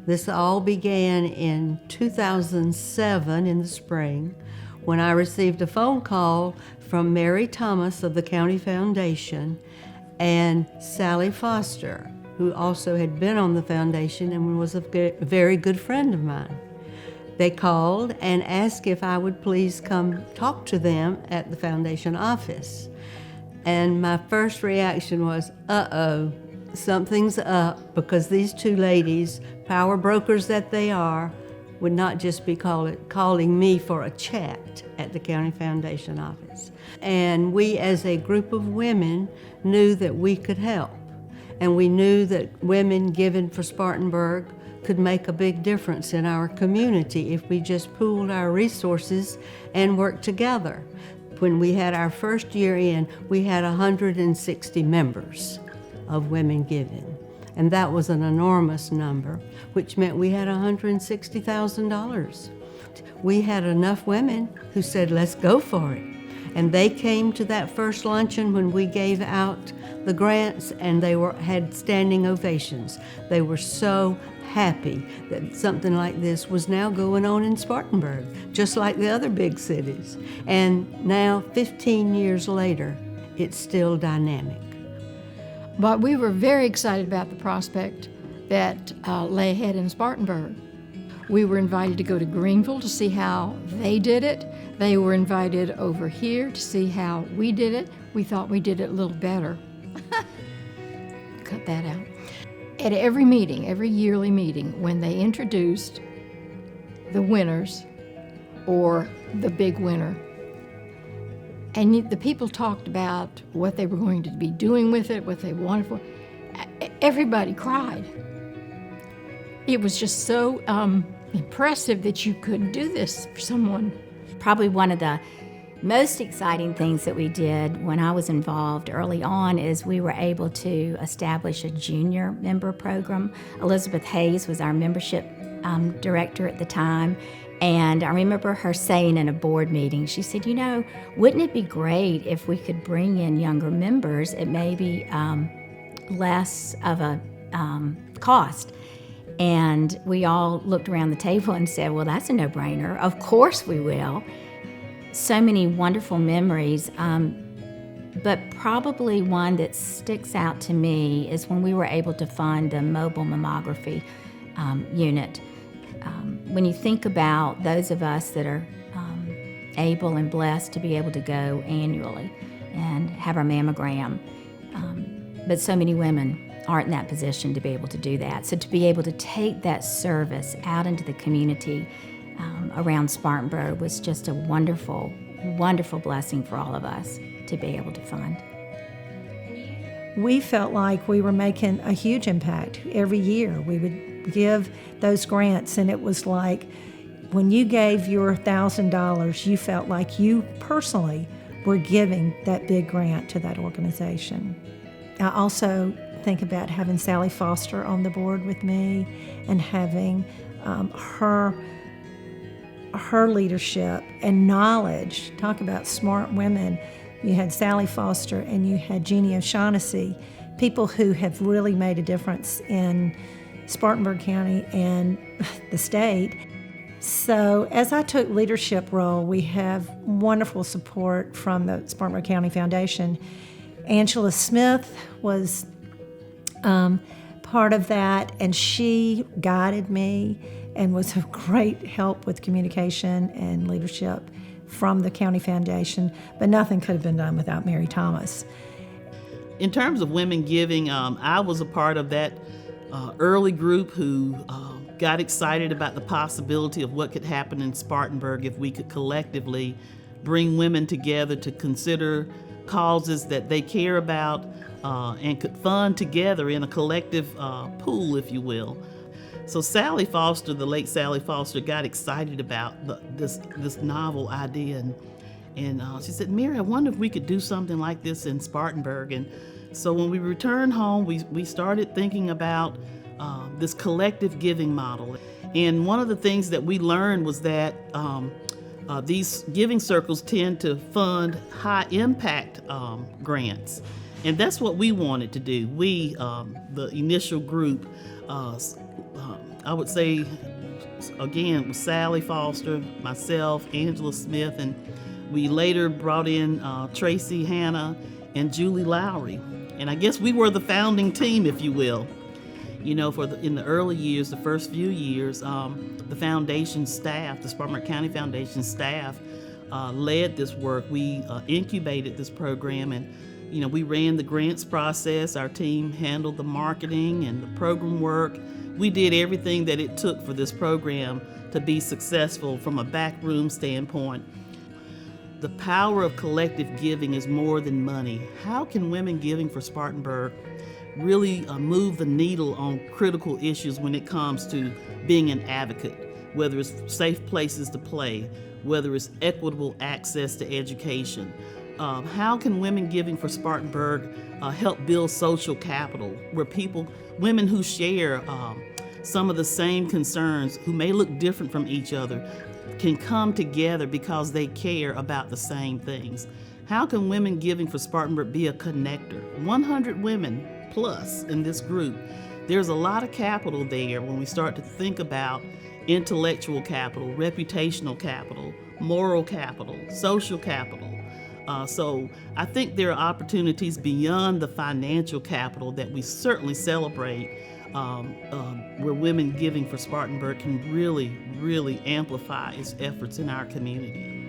This all began in 2007 in the spring when I received a phone call from Mary Thomas of the County Foundation and Sally Foster, who also had been on the foundation and was a very good friend of mine. They called and asked if I would please come talk to them at the foundation office. And my first reaction was, uh-oh, something's up, because these two ladies, power brokers that they are, would not just be calling me for a chat at the County Foundation office. And we as a group of women knew that we could help. And we knew that women giving for Spartanburg could make a big difference in our community if we just pooled our resources and worked together. When we had our first year in, we had 160 members of women giving. And that was an enormous number, which meant we had $160,000. We had enough women who said, let's go for it. And they came to that first luncheon when we gave out the grants, and they had standing ovations. They were so happy that something like this was now going on in Spartanburg, just like the other big cities. And now, 15 years later, it's still dynamic. But we were very excited about the prospect that lay ahead in Spartanburg. We were invited to go to Greenville to see how they did it. They were invited over here to see how we did it. We thought we did it a little better. Cut that out. At every meeting, every yearly meeting, when they introduced the winners or the big winner, and the people talked about what they were going to be doing with it, what they wanted for, everybody cried. It was just so impressive that you could do this for someone. Probably one of the most exciting things that we did when I was involved early on is we were able to establish a junior member program. Elizabeth Hayes was our membership director at the time, and I remember her saying in a board meeting, she said, you know, wouldn't it be great if we could bring in younger members at maybe less of a cost? And we all looked around the table and said, well, that's a no-brainer. Of course we will. So many wonderful memories, but probably one that sticks out to me is when we were able to fund the mobile mammography unit. When you think about those of us that are able and blessed to be able to go annually and have our mammogram, but so many women aren't in that position to be able to do that. So to be able to take that service out into the community around Spartanburg was just a wonderful, wonderful blessing for all of us to be able to fund. We felt like we were making a huge impact. Every year we would give those grants, and it was like when you gave your $1,000, you felt like you personally were giving that big grant to that organization. I also think about having Sally Foster on the board with me and having her leadership and knowledge. Talk about smart women. You had Sally Foster and you had Jeannie O'Shaughnessy, people who have really made a difference in Spartanburg County and the state. So as I took leadership role, we have wonderful support from the Spartanburg County Foundation. Angela Smith was part of that, and she guided me and was a great help with communication and leadership from the County Foundation, but nothing could have been done without Mary Thomas. In terms of women giving, I was a part of that early group who got excited about the possibility of what could happen in Spartanburg if we could collectively bring women together to consider causes that they care about and could fund together in a collective pool, if you will. So Sally Foster, the late Sally Foster, got excited about this novel idea, and she said, Mary, I wonder if we could do something like this in Spartanburg. And so when we returned home, we started thinking about this collective giving model. And one of the things that we learned was that These giving circles tend to fund high impact grants, and that's what we wanted to do. We, the initial group, I would say, again, with Sally Foster, myself, Angela Smith, and we later brought in Tracy Hanna and Julie Lowry. And I guess we were the founding team, if you will. You know, in the early years, the first few years, the foundation staff, the Spartanburg County Foundation staff, led this work. We incubated this program, and we ran the grants process. Our team handled the marketing and the program work. We did everything that it took for this program to be successful from a backroom standpoint. The power of collective giving is more than money. How can women giving for Spartanburg really move the needle on critical issues when it comes to being an advocate, whether it's safe places to play, whether it's equitable access to education? How can women giving for Spartanburg help build social capital where women who share some of the same concerns, who may look different from each other, can come together because they care about the same things? How can women giving for Spartanburg be a connector? 100 women plus in this group. There's a lot of capital there when we start to think about intellectual capital, reputational capital, moral capital, social capital. So I think there are opportunities beyond the financial capital that we certainly celebrate, where women giving for Spartanburg can really, really amplify its efforts in our community.